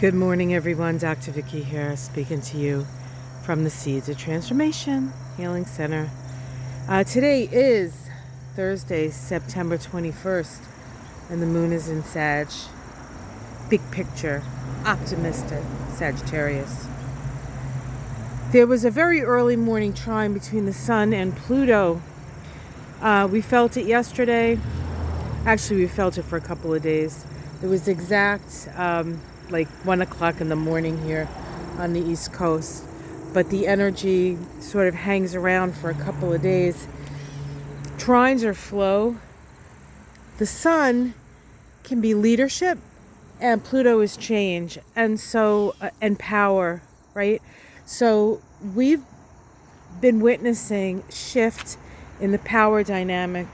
Good morning, everyone. Dr. Vicky here, speaking to you from the Seeds of Transformation Healing Center. Today is Thursday, September 21st, and the moon is in Sag. Big picture, optimistic Sagittarius. There was a very early morning trine between the Sun and Pluto. We felt it yesterday. Actually, we felt it for a couple of days. It was exact like 1 o'clock in the morning here on the East Coast. But the energy sort of hangs around for a couple of days. Trines are flow. The Sun can be leadership, and Pluto is change, and power, right? So we've been witnessing shift in the power dynamic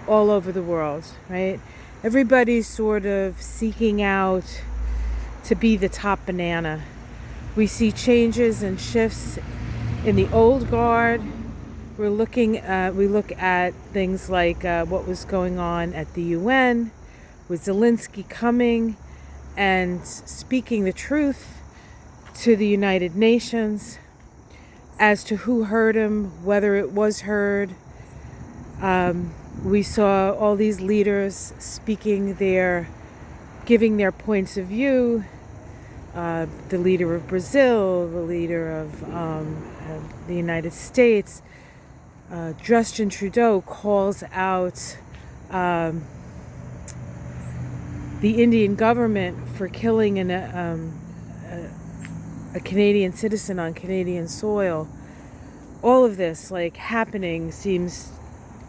all over the world, right? Everybody's sort of seeking out to be the top banana. We see changes and shifts in the old guard. We look at things like what was going on at the UN, with Zelensky coming and speaking the truth to the United Nations as to who heard him, whether it was heard. We saw all these leaders giving their points of view. The leader of Brazil, the leader of the United States, Justin Trudeau calls out the Indian government for killing a Canadian citizen on Canadian soil. All of this happening seems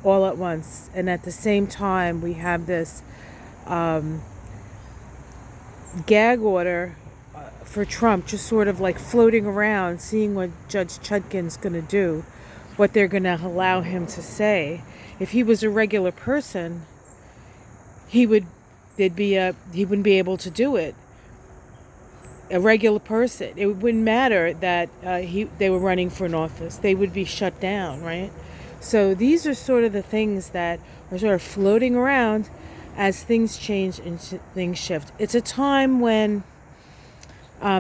all at once, and at the same time we have this gag order for Trump just sort of floating around, seeing what Judge Chutkin's going to do, what they're going to allow him to say. If he was a regular person, he wouldn't be able to do it. A regular person, it wouldn't matter that they were running for an office. They would be shut down, right? So these are sort of the things that are sort of floating around as things change and things shift. It's a time when,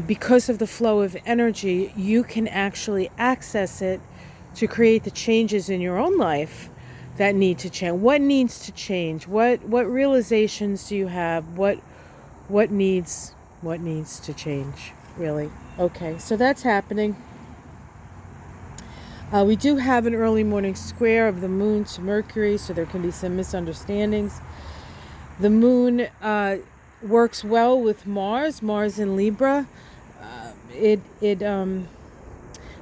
because of the flow of energy, you can actually access it to create the changes in your own life that need to change. What needs to change? What realizations do you have? What needs to change, really? Okay, so that's happening. We do have an early morning square of the moon to Mercury, so there can be some misunderstandings. The moon works well with Mars in Libra. It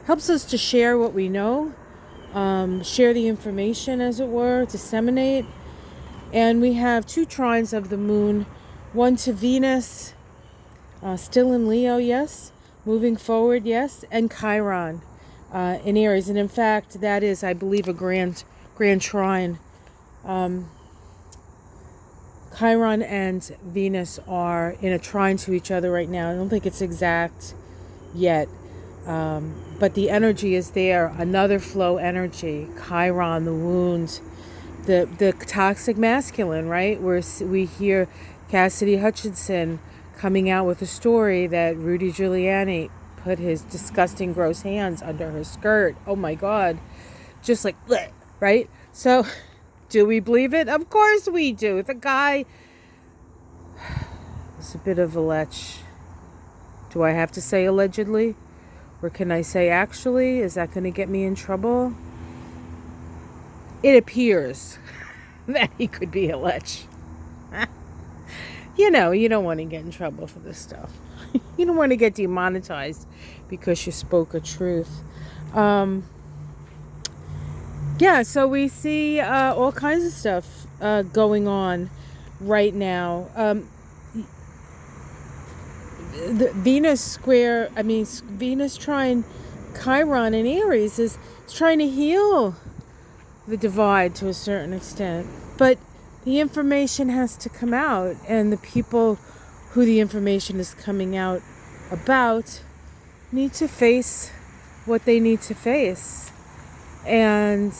helps us to share what we know, share the information, as it were, disseminate. And we have two trines of the moon, one to Venus, still in Leo, yes, moving forward, yes, and Chiron in Aries. And in fact, that is, I believe, a grand trine. Chiron and Venus are in a trine to each other right now. I don't think it's exact yet, but the energy is there. Another flow energy, Chiron, the wound, the toxic masculine, right? Where we hear Cassidy Hutchinson coming out with a story that Rudy Giuliani put his disgusting, gross hands under her skirt. Oh my God, just bleh, right? So, do we believe it? Of course we do. The guy is a bit of a lech. Do I have to say allegedly? Or can I say actually? Is that going to get me in trouble? It appears that he could be a lech. You don't want to get in trouble for this stuff. You don't want to get demonetized because you spoke a truth. Yeah, so we see all kinds of stuff going on right now. The Venus trine Chiron in Aries is trying to heal the divide to a certain extent. But the information has to come out, and the people who the information is coming out about need to face what they need to face and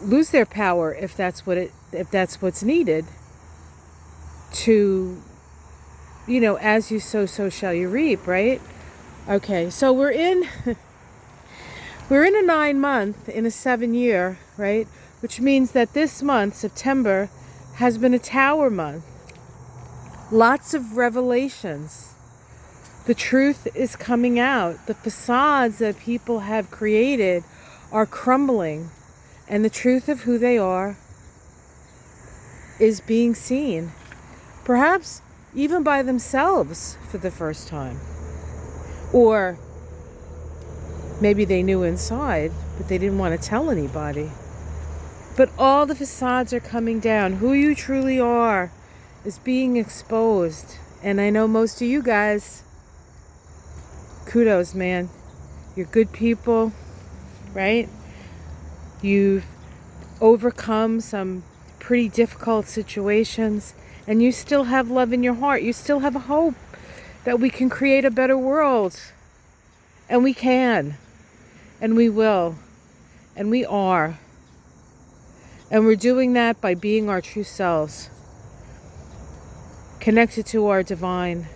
lose their power if that's what's needed to as you sow, so shall you reap, right? Okay, so we're in a 9-month in a 7-year, right? Which means that this month, September, has been a tower month. Lots of revelations. The truth is coming out. The facades that people have created are crumbling, and the truth of who they are is being seen, perhaps even by themselves for the first time. Or maybe they knew inside, but they didn't want to tell anybody. But all the facades are coming down. Who you truly are is being exposed. And I know most of you guys, kudos, man. You're good people, right? You've overcome some pretty difficult situations, and you still have love in your heart. You still have a hope that we can create a better world. And we can. And we will. And we are. And we're doing that by being our true selves, connected to our divine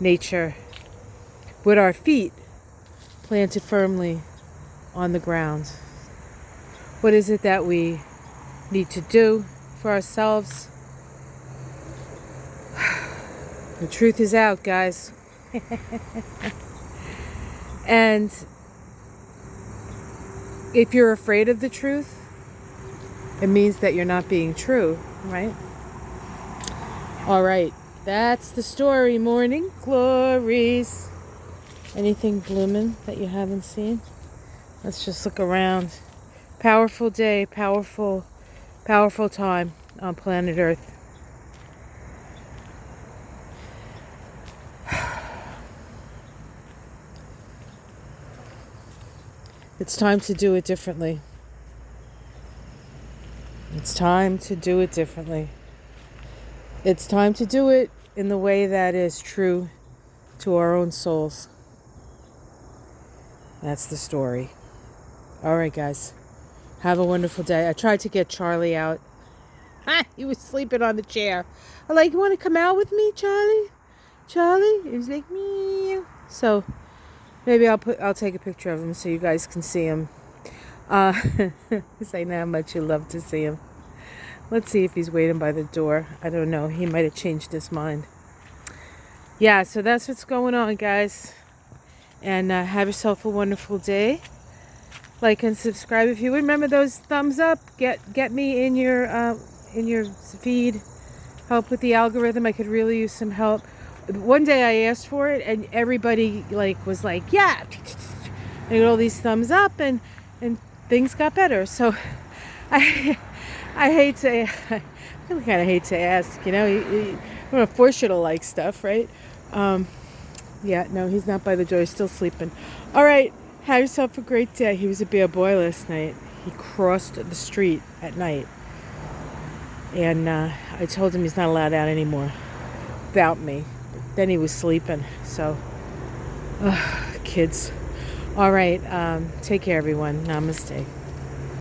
nature, with our feet planted firmly on the ground. What is it that we need to do for ourselves? The truth is out, guys. And if you're afraid of the truth, it means that you're not being true, right? All right, that's the story. Morning glories. Anything blooming that you haven't seen? Let's just look around. Powerful day, powerful time on planet Earth. It's time to do it differently. It's time to do it differently. It's time to do it in the way that is true to our own souls. That's the story. All right, guys. Have a wonderful day. I tried to get Charlie out. He was sleeping on the chair. I'm like, you want to come out with me, Charlie? Charlie? He was like, meow. So maybe I'll take a picture of him so you guys can see him. Because I know how much you love to see him. Let's see if he's waiting by the door. I don't know. He might have changed his mind. Yeah, so that's what's going on, guys. And have yourself a wonderful day. Like and subscribe if you would. Remember those thumbs up. Get me in your feed. Help with the algorithm. I could really use some help. One day I asked for it, and everybody was like, yeah. I got all these thumbs up, and things got better. So I hate to, I really kind of hate to ask, I'm going to force you to like stuff, right? Yeah, no, he's not by the door. He's still sleeping. All right, have yourself a great day. He was a bad boy last night. He crossed the street at night. And I told him he's not allowed out anymore without me. But then he was sleeping. So, kids. All right, take care, everyone. Namaste.